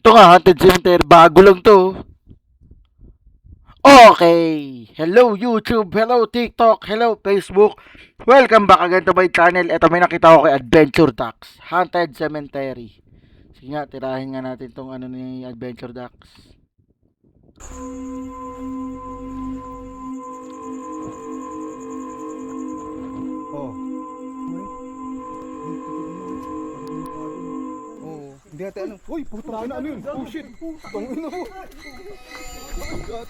Ito nga, Haunted Cemetery. Bago lang to. Okay. Hello YouTube, hello TikTok, hello Facebook. Welcome back again to my channel. Ito may nakita ko kay Adventure Ducks. Haunted Cemetery. Sige nga, tirahin nga natin tong ano ni Adventure Ducks. Oh. Oh, hindi natin ano. Uy, puta na ano yun? Oh shit. Tangin na mo. Oh my god.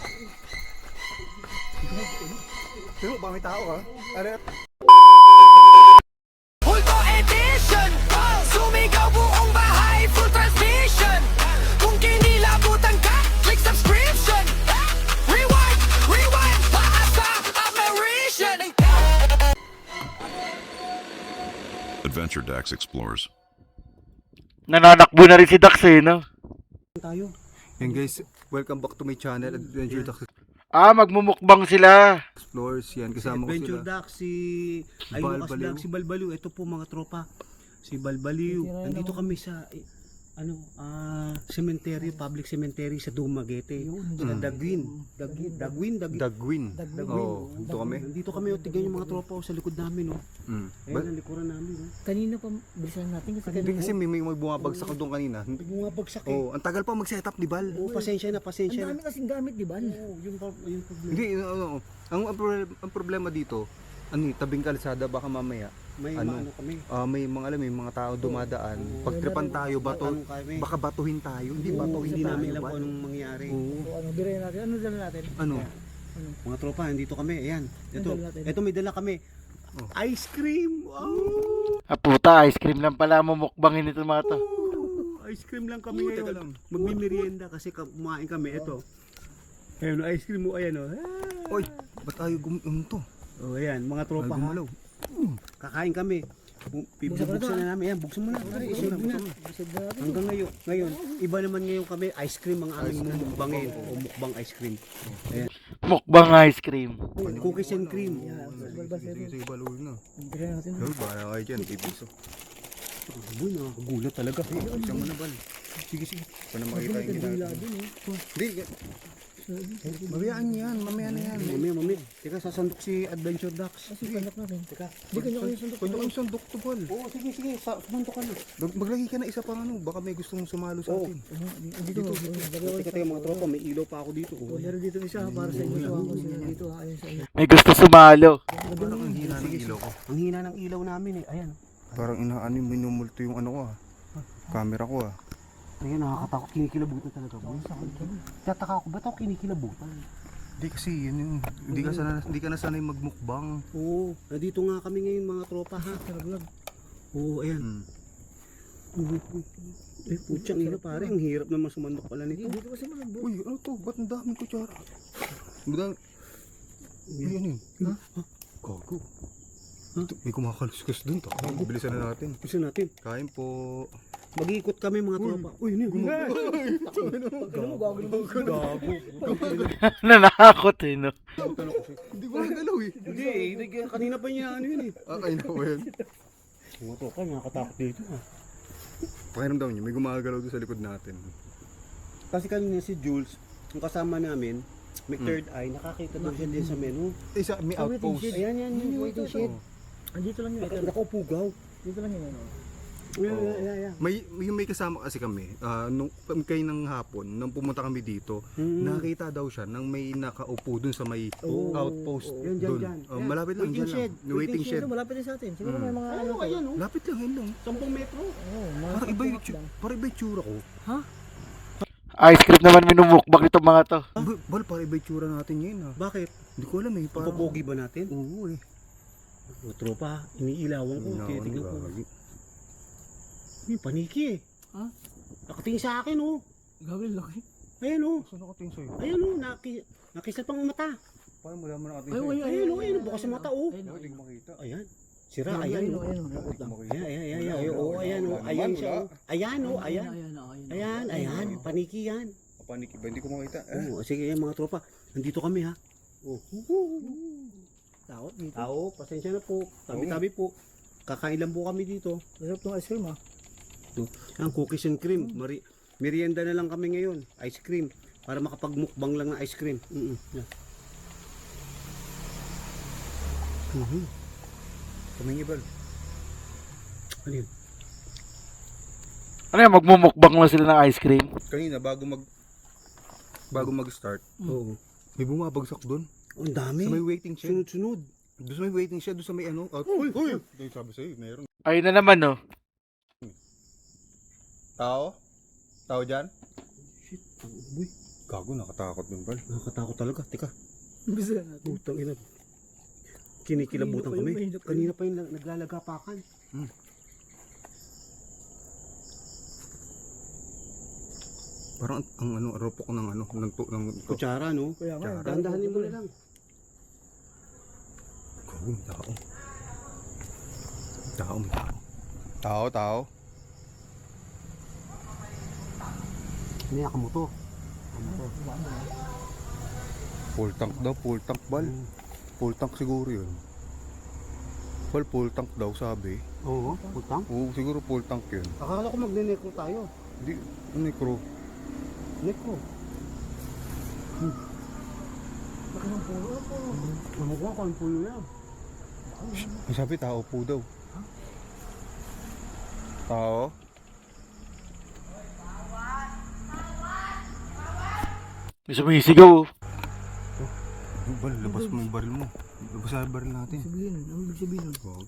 Pero ba may tao ha? Aret. Hulto edition, sumigaw buong bahay, full transmission. Kung kinilabutan ka, click subscription. Rewind, rewind, taas sa apparition. Adventure Dax explores. Nananakbo na rin si Ducks eh, no? Tayo. Yan guys, welcome back to my channel, Adventure Ducks Magmumukbang sila. Explorers. Yan, kasama ko Adventure sila. Duck, si Ayukas Balbaliw. Duck, si Balbaliw. Ito po mga tropa. Si Balbaliw. Nandito kami sa cemetery, public cemetery sa Dumaguete. Sa Dagwin. Dagwin. Dagwin. Oo, dito kami. Nandito kami, tignan yung mga tropa sa likod namin. Ayan, ang likuran namin. Kanina pa bilisan natin kasi Hindi kasi may bumabagsak ko doon kanina. Bumabagsak Oh, ang tagal pa mag-setup ni Bal. pasensya na. ang dami kasing gamit, di ba? Yung problema. Hindi, ang problema dito, tabing kalsada baka mamaya. May ano, ano kami. May mga tao dumadaan. Pagtripan tayo, Tanong kami. baka batuhin tayo. Hindi batuhin Hindi tayo. namin alam Bal. kung anong mangyari. Oo. O ano, birayan natin. Ano dala natin? Ano? Mga tropa, nandito kami. Ayan. Ito, Ang dala natin. ito may dala kami. Oh. Ice cream. Wow! Puta, ice cream lang pala mumukbangin ito mga to. Ice cream lang kami Teka ngayon. lang. Magmimerienda kasi kumain kami. Ito. Ayan, ice cream mo. Ayan, oh. Oy, ba't tayo to? Oh, ayan, mga tropa Ay, ha. gumalaw. Kakain kami. Bubuksan na namin. Ayan, buksan mo na. Buksan mo na. Bisag na natin. Hanggang ngayon, iba naman ngayon kami. Ice cream ang aming mukbangin. O mukbang ice cream. Ayan. Mukbang ice cream. Cookies and cream. Sige, baloy na. Birayan natin. Sabi, bahala kayo dyan. Ibiso. Uy, nakakagulat talaga. Buksan mo na, Bal. Sige. Para makita yung ginagawa. Hindi, mamayaan yan. Mamaya na yan. Mamaya. Teka, sasandok si Adventure Ducks. Kasi panak natin. Teka. Hindi kanya yung sundok. Kanya kang sandok to, Bal. Oo, sige. Sumandok ka na. Maglagay ka na isa pang ano. Baka may gustong sumalo sa atin. Dito. Teka, mga tropa. May ilaw pa ako dito. Meron dito isa para sa inyo. Ako sila dito. Ayun sa inyo. May gusto sumalo. Parang ang hina ng ilaw ko. Ang hina ng ilaw namin eh. Ayan. Parang minumulto yung ano ko camera ko Ayan, nakakatakot. Kinikilabutan talaga. Tataka ako, ba't ako kinikilabutan? Hindi kasi yun hindi ka na sanay magmukbang. Oo, nandito nga kami ngayon mga tropa ha. Oo, ayan. Putsang ina pare, ang hirap naman sumandok pala nito. Dito kasi malambot. Uy, ano to? Ba't ang daming kutsara? Ba't Uy, ano yun? Gago. Ito, may kumakaluskus dun. Bilisan na natin. Gusto natin, Kain po. mag-iikot kami mga tropa. Uy, ano yun? Ano mo gagawin mo? Nanakot eh, no? Hindi ko nagalaw eh. Hindi, kanina pa niya ano yun eh. Kain na ba yan? Mga tropa, nakakatakot dito ha. Pakiramdam niyo, may gumagalaw doon sa likod natin. Kasi kanina si Jules, yung kasama namin, may third eye, nakakita daw siya din sa menu. Isa, may outpost. Ayan, yung waiting shed. Andito lang yun. Nakaupugaw. Dito lang yun. Yeah. May kasama kasi kami, nung kayo ng hapon, nung pumunta kami dito, nakita daw siya nang may nakaupo dun sa may outpost Yan, dun. dyan. Malapit lang, Waiting dyan shed. lang. Waiting shed. Ito malapit din sa atin. Siguro may mga ano. Ayan o, Lapit lang, yun lang. 10 metro. Oo, mga Parang iba yung parang iba yung tsura ko. Ice cream naman minumukbang ito mga to. Bal, parang iba yung tsura natin ngayon ha. Bakit? Hindi ko alam eh. Parang... Papogi ba natin? Oo eh. O tropa, iniilawan ko. Titignan ko. May paniki eh. Ha? Nakatingin sa akin oh. Gawin laki. Ayan oh. Saan nakatingin sa'yo? Ayan oh. Nakisal pang mata. Paano mo naman nakatingin Ay, sa'yo? Ayan oh. Ayan oh. Bukas sa mata oh. Hindi ko makita. Ayan. Sira. Ayan oh. Ayan oh. Ayan oh. Ayan siya oh. Ayan oh. Ayan. Ayan. Paniki yan. Panik iba, hindi ko makita. Oh, sige yan mga tropa. Nandito kami ha. Oh. Takot dito. Tao, pasensya na po. Tabi-tabi po. Kakain lang po kami dito. Sarap ng ice cream ha. Ang cookies and cream. Merienda na lang kami ngayon. Ice cream. Para makapagmukbang lang ng ice cream. Yeah. Kaming ibal. Ano yun? Ano yan, magmumukbang lang sila ng ice cream? Kanina, bago mag-start, Oo. may bumabagsak doon. Ang dami. Sa may waiting shed. Sunod-sunod. Doon sa may waiting shed, doon sa may ano. Uy! Doon sabi sa'yo, meron. Ayun na naman, no? Tao? Tao dyan? Shit. Ang uboy. Gago, nakatakot dun, Bal. Nakakatakot talaga. Teka. Bisa na natin. Putang ina. Kinikilabutan Mahina pa yun, kami. mahina pa yun. Kanina pa yung naglalagapakan. Parang ang ano, ropok ng ano, ng Kutsara, no? Kaya nga. Dahan-dahanin mo na lang. Gago, may tao. May tao. Tao. Niyak mo to. Full tank daw, full tank, Bal. Full tank siguro yun. Bal, full tank daw, sabi. Oo, putang. Oo, siguro full tank yun. Akala ko magne-necro tayo. Hindi, ano yung crew? Necro. Laki ng puno. Ano po? Ano ko ang puno yan? Ang sabi, tao po daw. Tao? May sumisigaw. oh. Bal, labas mo yung baril mo. Labas na yung baril natin. Sabihin. Ano ibig sabihin nun? Wag.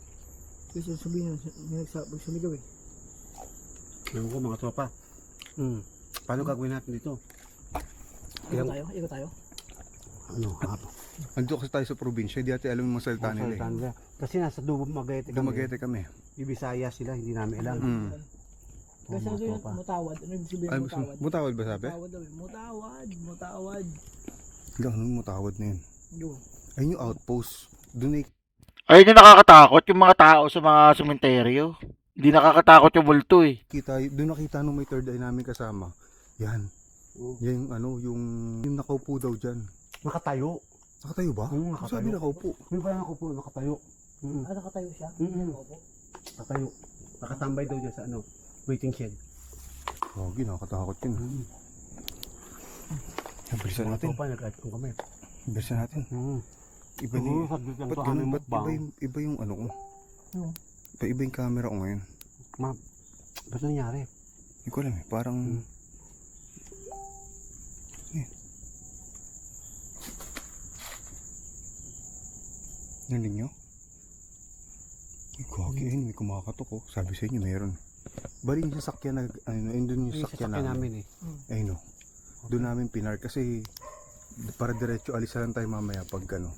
Kasi sabihin nun, may nagsabag sumigaw eh. Ano ko mga tropa? Paano gagawin natin dito? Ikot tayo? Ikot tayo? Ano? Hapa. Andito kasi tayo sa probinsya, hindi natin alam yung mga salita nila eh. Kasi nasa Dumaguete kami. Dumaguete kami. Ibisaya sila, hindi namin alam. Mm. Kasi mga ano yun, tropa. mutawad. Ano ibig sabihin Ay, mutawad? mutawad ba sabi? Mutawad daw eh. Mutawad. Hindi, ano yung mutawad na yun? Yun. Ayun yung outpost. Doon eh. Ayun yung nakakatakot, yung mga tao sa mga sementeryo. Hindi nakakatakot yung multo eh. Doon nakita nung may third eye namin kasama. Yan. Oo. Yan yung ano, yung nakaupo daw dyan. Nakatayo. Nakatayo ba? Oo, nakatayo. Sabi nakaupo. Yung pala nakaupo, nakatayo. Nakatayo siya? Opo. Nakatayo. Nakatambay daw dyan sa ano, waiting shed. Gagi, nakakatakot yun. Bilisan natin. Tropa, nag-add kami. Bilisan natin. Iba ni... Oo, saglit lang Ba't to ganun? aming Ba't mukbang. iba yung ano ko? Ano? Iba yung camera ko ngayon. Ba't nangyari? Hindi ko alam eh. Parang... Narinig nyo? Ay, gagi, ayun, may kumakatok oh. Sabi sa inyo, meron. Bali yung sasakyan na, ano, ayun doon yung Yung sasakyan sasakyan namin. namin eh. Ayun oh. Doon namin pinar kasi para diretso alis na lang tayo mamaya pag ano.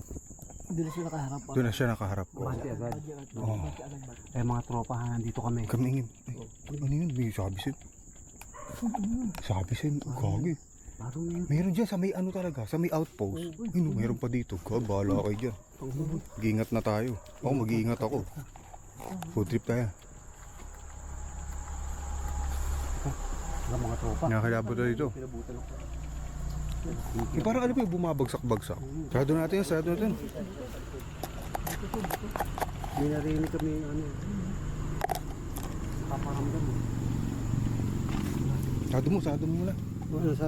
Hindi na siya nakaharap pa. Doon na siya nakaharap. Bati agad. Oo. Bati agad ba? Eh mga tropa, nandito kami. Kami ingin. Ay, ano yun? May sabi sa'yo. Sabi sa'yo, gagi. Parang yun. Meron dyan sa may ano talaga, sa may outpost. Ay, no, meron pa dito. God, bahala kayo dyan. Mag-iingat na tayo. Ako, mag-iingat ako. Food trip tayo. Ang mga tropa. Nakakilabot na dito. Pinabutan ako. Eh, parang ano ba yung bumabagsak-bagsak? Sarado natin yan, sarado natin. May narinig kami ano. Paparamdam mo. Sarado mo muna.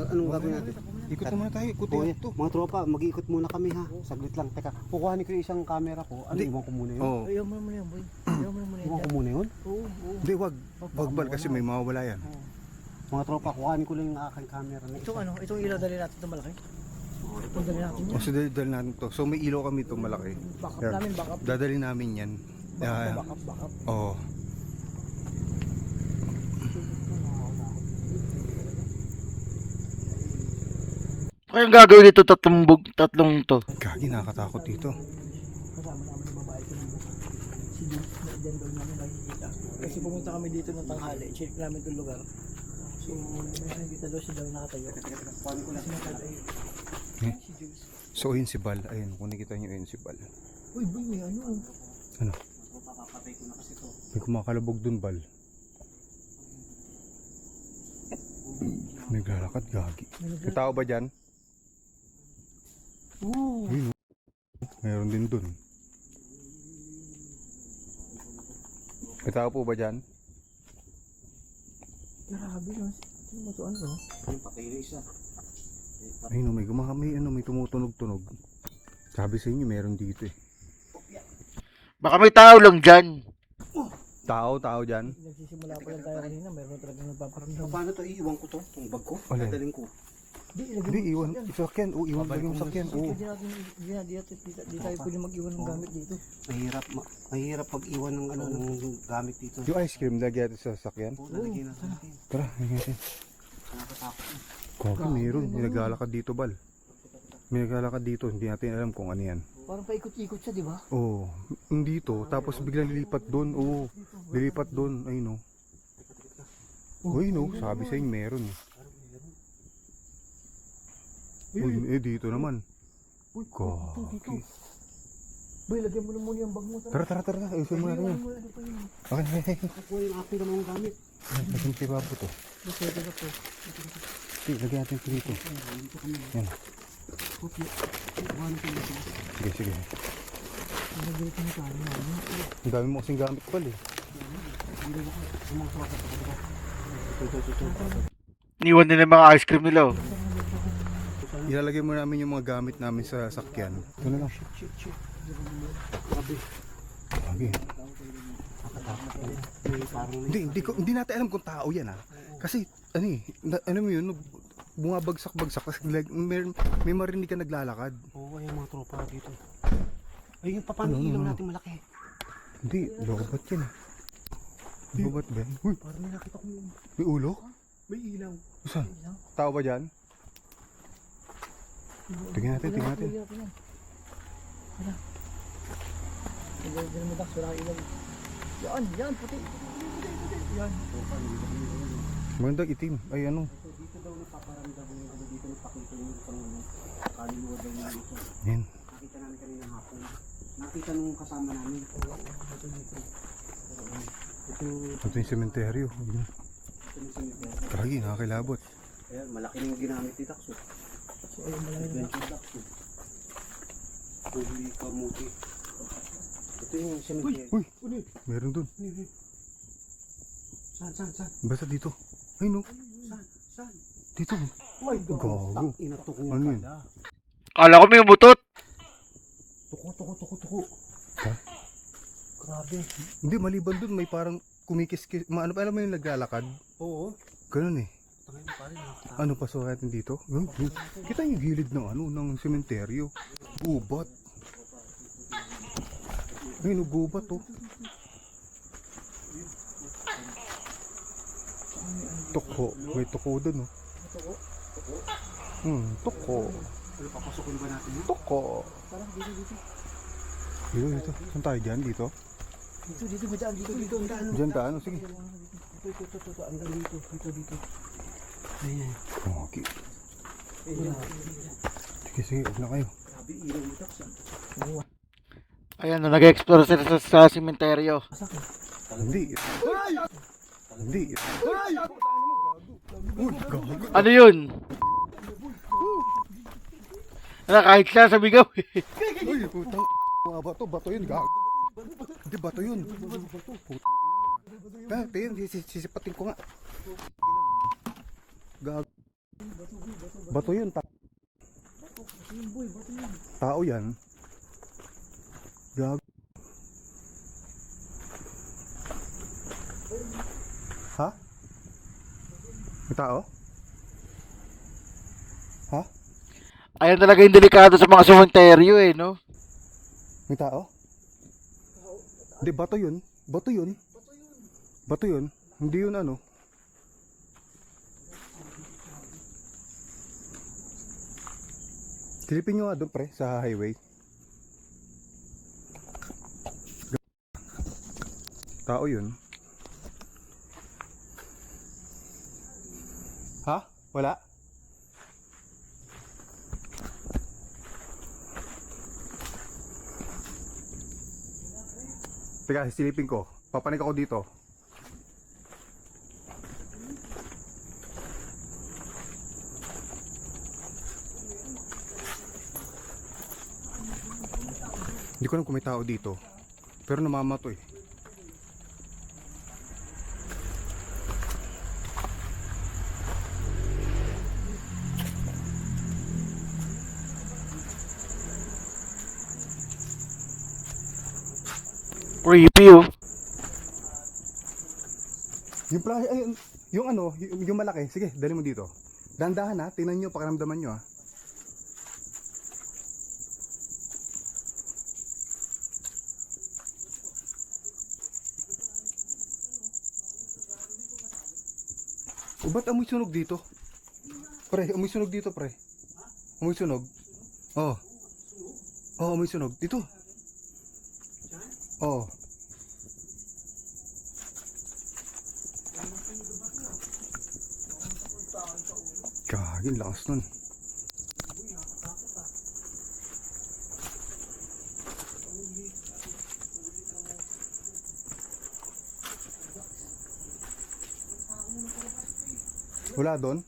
Anong gagawin natin? Ikot na muna tayo, ikot Oh, na ito. mga tropa, mag-iikot muna kami ha. Saglit lang. Teka, kukuhanin ko yung isang camera ko. Ano, Hindi. iwan ko muna yun? Oo. Ayaw mo naman yan, boy. Ayaw mo naman yan. Iwan ko muna yun? Oo, oo. Hindi, wag. Wag bal kasi may mawawala yan. Mga tropa, kukuhanin ko lang yung aking camera na Itong ano, itong ilaw dali natin itong malaki. Itong dali natin O yan. so dali natin to. So may ilaw kami itong malaki. Backup Yan. namin, backup. Dadali namin yan. Yeah. Backup. Oo. Kaya ang gagawin nito tatlong to. Gagi, nakakatakot dito. Kasama namin yung babae ko ng si Jules na dyan daw namin nakikita. Kasi pumunta kami dito ng tanghali, check namin itong lugar. So, may nakikita daw siya daw nakatayo. Kasi nakatayo. Eh? Si Jules. So yun si Bal. Ayun, kung nakita nyo yun si Bal. Uy, boy, may ano. Ano? May kumakalabog dun, Bal. Naglalakad, gagi. May tao ba dyan? Oo. Ayun, oh. Mayroon din dun. May tao po ba dyan? Grabe no. Ano ba ito? Ano? Yung pakilis ah. Ay no, may tumutunog-tunog. Sabi sa inyo, meron dito eh. Baka may tao lang dyan. Tao dyan. Nagsisimula pa lang tayo kanina. Mayroon talagang nagpaparamdam. Paano to? Iiwan ko to. Itong bag ko. Alin? Dadaling ko. Hindi, iwan. Sakyan. Oo, iwan lang yung sakyan. Oo. Di tayo pwede mag-iwan ng gamit dito. Mahirap pag-iwan ng ano ng gamit dito. Yung ice cream, lagyan natin sa sakyan. Oo, lalagyan natin. Tara, lagyan natin. Nakakatakot. Kaka, meron. May naglalakad dito, Bal. May naglalakad dito. Hindi natin alam kung ano yan. Parang paikot-ikot siya, di ba? Oo. Dito. Tapos biglang lilipat doon. Oo. Lilipat doon. Ay no. Uy no. Sabi sa inyo, meron eh. Uy, dito naman. Uy, Kaki. Boy, lagyan mo na muna yung bag mo. Tara. Ayusin mo natin yan. Okay. Ako yung aking namang gamit. Lagyan kay Babo to. Pwede na to. Sige, lagyan natin ito dito. Yan. Sige. Nagagalitin mo tayo. Ang dami mo kasing gamit pala eh. Iniwan din yung mga ice cream nila. Oh. Ilalagay mo namin yung mga gamit namin sa sakyan. Ito na lang. Okay. Hindi natin alam kung tao yan ah. Kasi ano eh, ano mo yun, bumabagsak-bagsak kasi may marinig ka naglalakad. Oo, yung mga tropa dito. Ay, yung paano ilaw natin malaki. Hindi, lobat yan ah. Lobat ba yan? Uy, Parang may nakita ko yung may ulo? may ilaw. Saan? Tao ba dyan? Tingnan natin. Nagagalitin mo Dax, wala ilaw. Yan, puti. Yan. Magandang itim. Ay ano? Dito daw napaparamdam yung ano dito nagpakita yung isang ano. Kaluluwa daw niya dito. Yan. Nakita namin kanina hapon. Nakita nung kasama namin. Ito yung sementeryo. Ito yung cemetery. Kagi, nakakilabot. Ayan, malaki na yung ginamit ni Dax. So, ayun malaki na. Adventure Dax. Huli kamuti. Ito yung cemetery. Uy, meron dun. Saan? Basta dito. Ay no, Saan? dito. Uy, Gago. Inatuko Ano yun? pala. Kala ko may umutot. Tuko. Ha? Grabe. Hindi, maliban dun, may parang kumikis-kis. Ano pa alam mo yung naglalakad? Oo. Ganun eh. Tangin na pare, nakakatawa. Ano pa so natin dito? Kita yung gilid ng ano, ng sementeryo. Gubat. Ayun, gubat oh. Tuko. May tuko dun oh. Tuko. Ano, papasukin ba natin yun? Tuko. Parang dito. Dito. Saan tayo dyan? Dito? Dito, madaan. Dito, ang daan. Dyan tayo. Sige. Ito. Hanggang dito. Ayan. Okay. Sige. Huwag na kayo. Grabe, ilaw ni Dax. Ayan, nag-explore sila sa sementeryo. Hindi. Uy, gago. Ano yun? Kahit siya sa bigaw. Uy, putang mga bato yun, gago. Hindi, bato yun. Putang ina. Ito yun, sisipatin ko nga. Gago. Bato yun, tao yan. Gago. Ha? May tao? Ha? Ayan talaga yung delikado sa mga sementeryo eh, no? May tao? Hindi, bato yun. Bato yun. Hindi yun ano. Silipin nyo nga doon pre, sa highway. Tao yun. Ha? Wala? Teka, silipin ko. Papanik ako dito. Hindi ko alam kung may tao dito. Pero namamato eh. Creepy oh. Yung pala, ay, yung ano, yung malaki. Sige, dali mo dito. Dandahan ha, tingnan nyo, pakiramdaman nyo ha. O ba't amoy sunog dito? Pre, amoy sunog dito pre. Amoy sunog. Oo. Oo, amoy sunog. Dito. Oo. Gagin, lakas nun. Wala doon?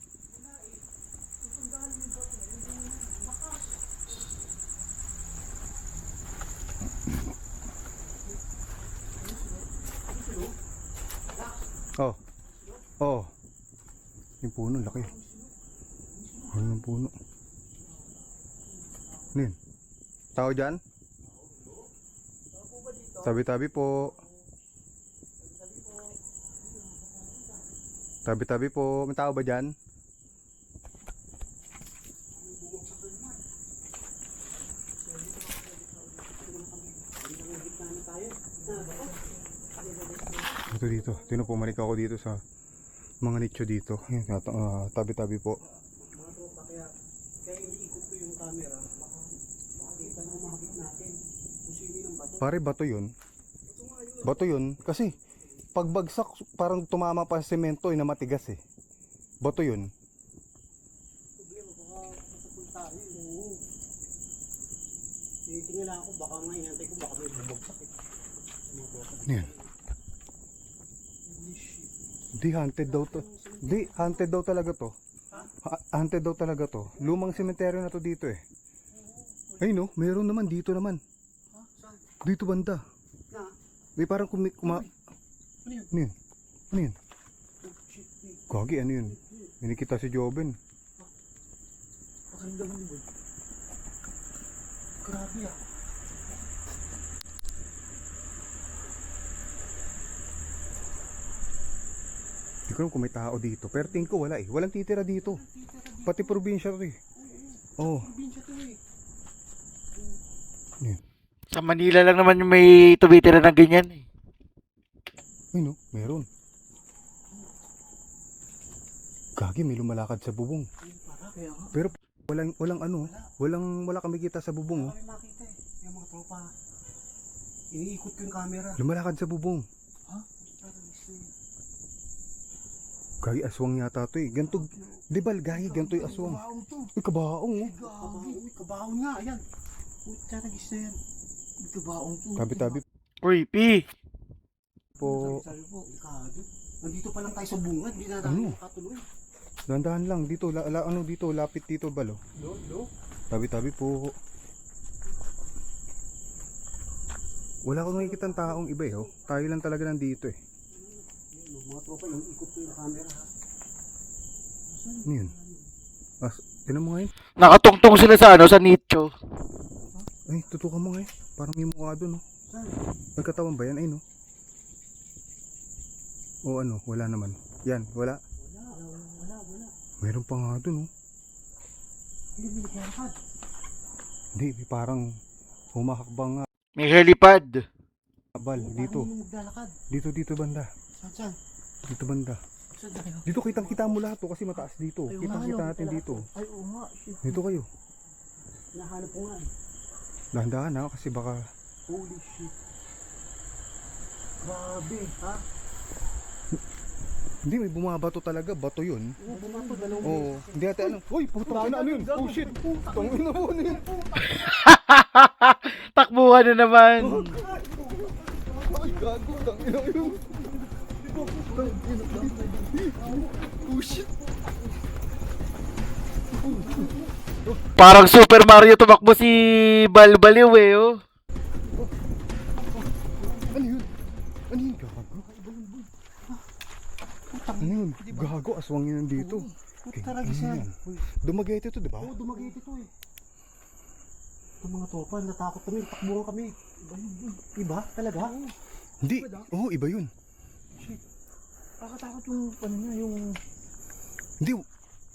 Oh. Oh. Yung puno, laki. Ano ng puno? Ano yun? Tao dyan? Tabi-tabi po. Tabi-tabi po. May tao ba dyan? Ito dito. Tinupumalik ako dito sa mga nicho dito. Yan, tabi-tabi po. Kaya hindi ikot ko yung camera, makakita na umakit natin kung sino yung bato. Pare, bato yun. Bato yun. Kasi, pagbagsak, parang tumama pa sa semento na matigas eh. Bato yun. Problema, baka masapul tayo. Oo. Tingnan lang ako, baka nga inantay ko, baka may bubagsak eh. Ano yan? Di, haunted daw to. Di, haunted daw talaga to. Haunted daw talaga to. Lumang sementeryo na to dito eh. Ay no, meron naman dito naman. Dito banda. Na? May parang Ano yun? Ano yun? Gagi, ano yun? Minikita si Joven. Pakiramdaman mo, boy. Grabe ah. Hindi ko alam kung may tao dito. Pero tingin ko wala eh. Walang titira dito. Pati probinsya to eh. Oo. Probinsya to eh. Ano yun? Sa Manila lang naman yung may tumitira ng ganyan eh. Ay no, meron. Gagi, may lumalakad sa bubong. Kaya nga. Pero wala kami kita sa bubong oh. Kami makita eh. Yung mga tropa. Iniikot ko yung camera. Lumalakad sa bubong. Gagi, aswang yata to eh. Ganto, di ba gagi, ganto yung aswang. Kabaong to. Uy, kabaong oh. Kabaong nga, ayan. Uy, tatagis na yan. Kabaong to. Tabi-tabi Creepy. po. Sabi po, ikado. Nandito pa lang tayo sa bungad, hindi na tayo Ano? makatuloy. Dandahan lang dito, ano dito, lapit dito balo. Do. Tabi-tabi po. Wala akong nakikita ng taong iba eh oh. Tayo lang talaga nandito eh. Mga tropa, yung ikot ko yung camera ha. Ano yun? Tinan mo nga yun. Nakatungtong sila sa ano, sa nicho. Ay, tutukan mo nga eh. Parang may mukha doon oh. May katawan ba yan? Ay no. O ano, wala naman. Yan, wala. Wala. Meron pa nga doon oh. Hindi naglalakad. Hindi, may parang humakakbang nga. May helipad. Bal, dito. Paano yung maglalakad? Dito banda. Saan? Dito banda. Saan na kayo? Dito kitang-kita mo lahat to kasi mataas dito. Ay, Kitang-kita nga, natin dito. Ay, oo nga. Shit. Dito kayo. Nahanap ko nga eh. Dahan-dahan ha kasi baka Holy shit. Grabe, ha? hindi may bumabato talaga, bato yun. Oo, bumato, dalawang Oo, hindi natin alam. Uy, putang ina ano yun? Oh shit. Putang ina mo ano yun? Takbuhan na naman. Ay, gago, putang ina yun. Oh shit. Parang Super Mario tumakbo si Balbaliw eh oh. Ano yun? Ano yun, gago? Ano yun? Gago, aswang yun nandito. Puta talaga siya. Dumagete to, di ba? Oo, dumagiti to eh. ng mga tropa, natakot kami, takbuhan kami. Iba talaga? Hindi. Oo, iba yun. Nakakatakot yung ano niya, yung... Hindi.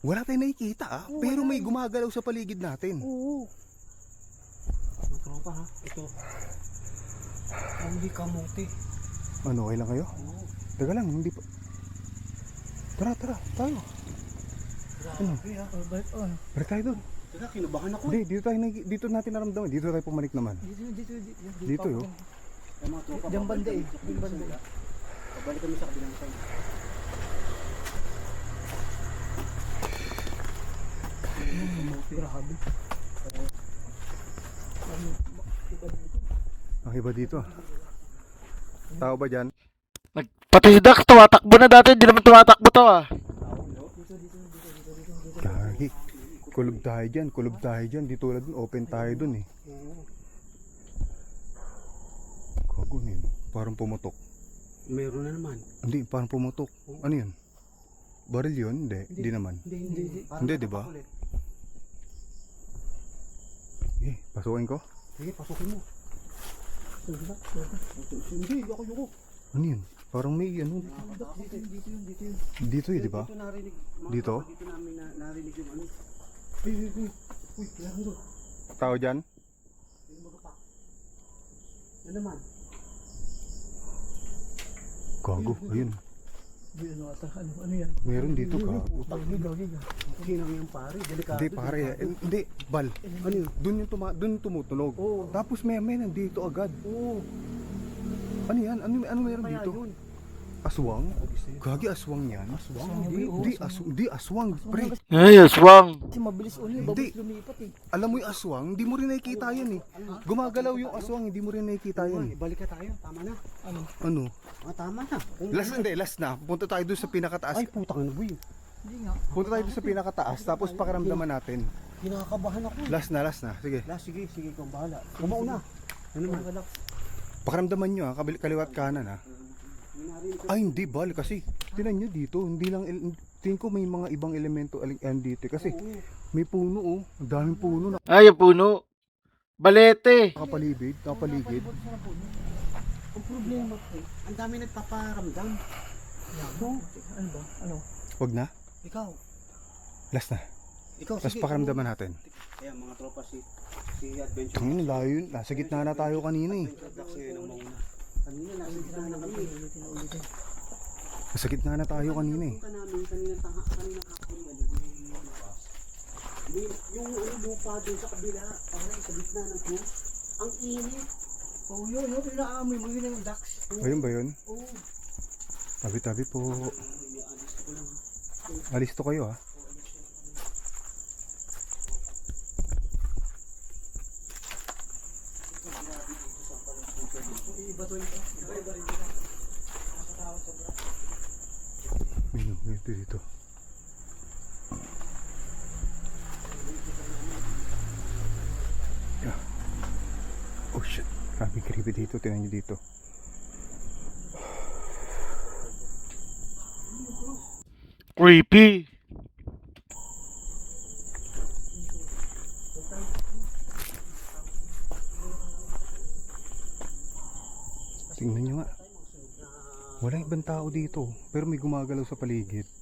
Wala tayong nakikita pero may gumagalaw sa paligid natin. Oo. Mga tropa ha, ito. Hindi kamote. Ano, okay lang kayo? Teka lang, hindi pa. Tara, tayo. Ano? Balik tayo doon. Teka, kinubahan ako. Hindi, dito natin naramdaman. Dito tayo pumanik naman. Dito yun. Yung mga tropa, Diyan banda eh. Diyan banda eh. pabalik kami sa kabilang side. Grabe. Ang iba dito. Tao ba dyan? Pati si Dax, tumatakbo na dati. Hindi naman tumatakbo to Gagi. Kulob tayo dyan. Di tulad dun, open tayo dun eh. Gago na yun. Parang pumutok. Meron na naman. Hindi, parang pumutok. Ano yun? Baril yun? Hindi naman. Hindi, di ba? Pasukin ko? Sige, pasukin mo. Hindi, ako. Ano yun? Parang may ano. Dito di ba? Dito narinig. Dito? Dito namin narinig yung ano. Uy, kailangan doon. Tao dyan? Yung magapak. Yan naman. Gago, ayun. Ano yan? Meron dito, gago. Giga. Kinang yung pare, delikado. Hindi, pare. Hindi, bal. Ano yun? Doon yung tumutunog. Tapos may nandito agad. Ano yan? Ano meron dito? Aswang? Gagi, aswang yan? Aswang? Hindi, aswang. Pre, Ay, aswang. Kasi mabilis Hindi. mabilis lumipat eh. alam mo yung aswang, hindi mo rin nakikita yan eh. Gumagalaw yung aswang, hindi mo rin nakikita yan. Balik ka tayo, tama na. Ano? Tama na. Last na. Punta tayo doon sa pinakataas. Ay, putang ina, boy. Hindi nga. Punta tayo doon sa pinakataas, tapos pakiramdaman natin. Kinakabahan ako. Last na. Sige. Sige, ikaw bahala. Kumao na. Ano naman? Pakiramdaman nyo kaliwat kanan Ay, hindi bal kasi. Tinan nyo dito, hindi lang, tingin ko may mga ibang elemento dito. Kasi may puno ang daming puno na Ay, yung puno. Balete. nakapaligid. Ang problema ko, ang dami nagpaparamdam. Ano ba? Ano? Wag na. Ikaw. Last na. Ikaw, Tapos sige. pakiramdaman natin. Kaya mga tropa si Adventure. Ang layo yun. Nasa gitna na tayo kanina eh. Dax ngayon ang mauna. Kanina, nasa gitna na kami. Nasa gitna na tayo kanina eh. Punta namin, kanina hapon yan. Yung lupa doon sa kabila, parang sa gitna ng cruise. Ang init. Oh, yun. Pinaamoy mo yun yung ducks. Ayun ba yun? Oo. Tabi-tabi po. Alis to kayo Dito. Yeah. Oh shit. Grabe creepy dito. Tingnan nyo dito. Creepy. Tingnan nyo nga. Walang ibang tao dito. Pero may gumagalaw sa paligid.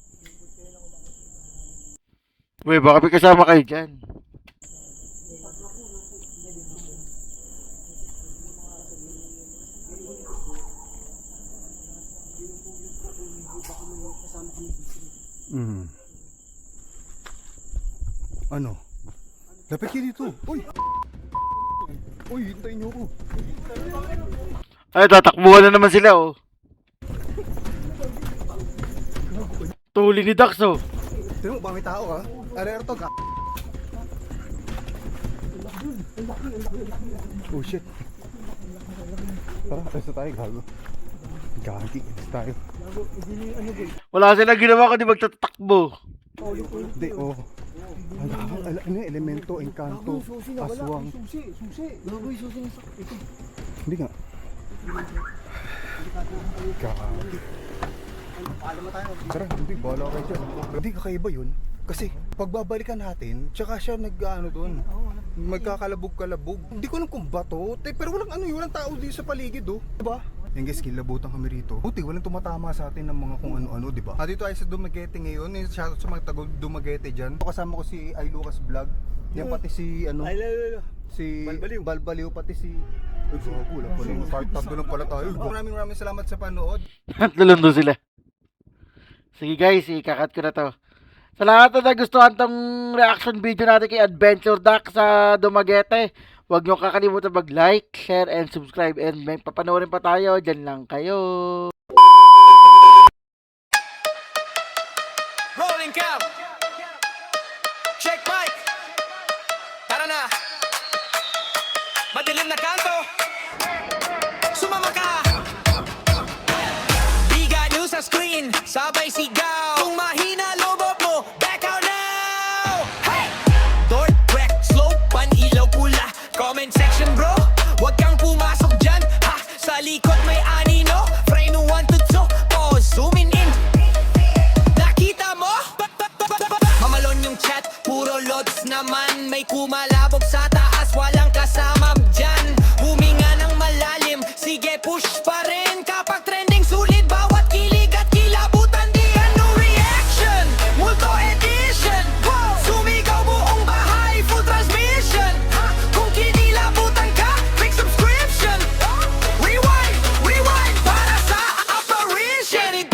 Uy, baka may kasama kayo dyan. Ano? Lapit kayo dito. Uy! Uy, hintayin nyo ako. Ay, tatakbuhan na naman sila, oh. Tuli ni Dax, oh. Tingnan mo, ba may tao ka? Arero to ka. Oh shit. Tara, alis na tayo, gago. Gagi, alis tayo. Wala silang ginawa kundi magtatakbo. Hindi, ano yung elemento, engkanto, aswang. Susi. Gago yung susi. Ito. Hindi nga. Gagi. Tara, hindi, bahala kayo dyan. Hindi kakaiba yun. Kasi pagbabalikan natin, tsaka siya nag-ano doon. magkakalabog-kalabog. Hindi ko alam kung bato, pero walang tao dito sa paligid, oh. Diba? Yung guys, kilabutan kami rito. Buti, walang tumatama sa atin ng mga kung ano-ano, diba? Dito tayo sa Dumaguete ngayon. Shoutout sa mga taga Dumaguete dyan. Kasama ko si I. Lucas Vlog. Yan pati si, si Balbaliw, pati si... Wala pala yung part top doon pala tayo. Maraming salamat sa panood. Lulundo sila. Sige guys, ikakat ko na to. Sa lahat na nagustuhan tong reaction video natin kay Adventure Duck sa Dumaguete, huwag nyo kakalimutan mag-like, share, and subscribe. And may papanoorin pa tayo. Diyan lang kayo. Rolling cam. Check mic. Tara na. Madilim na kanto. Sumama ka. Biga nyo sa screen. Sabay sigaw. Kung mahina lobot mo, back out now. Hey! North, wreck, slow, pan-ilaw pula. Comment section bro. Huwag kang pumasok dyan. Ha! Sa likod may anino. Frame 1 to 2. Pause, zooming in. Nakita mo? Mamalon yung chat, puro loads naman. May kumalabog sa taas, walang kasama dyan. Huminga ng malalim, sige push pa rin. Kapag trending sulit, bawat kilig at kilabutan. Di ano reaction, multo edition. Sumigaw buong bahay, full transmission. Kung kinilabutan ka, click subscription. Rewind, rewind, para sa apparition.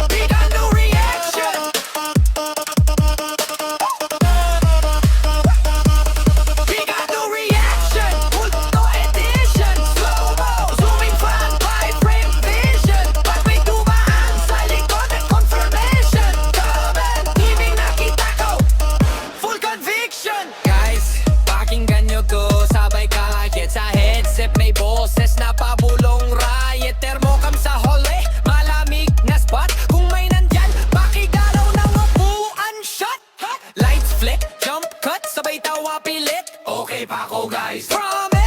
Big ano reaction. Big ano reaction. Multo edition. Slow-mo, zooming fan, high frame vision. Pag may dumaan sa likod at confirmation. Comment, TV nakita ko. Full conviction. Guys, pakinggan nyo to. Sabay kahit sa headset may boses na pabulong riot. Thermocam sa hallway, malamig na spot. Kung may nandyan, pakigalaw ng upuan shot. Lights flick, jump cut, sabay tawa pilit. Okay pa ako guys. Promise.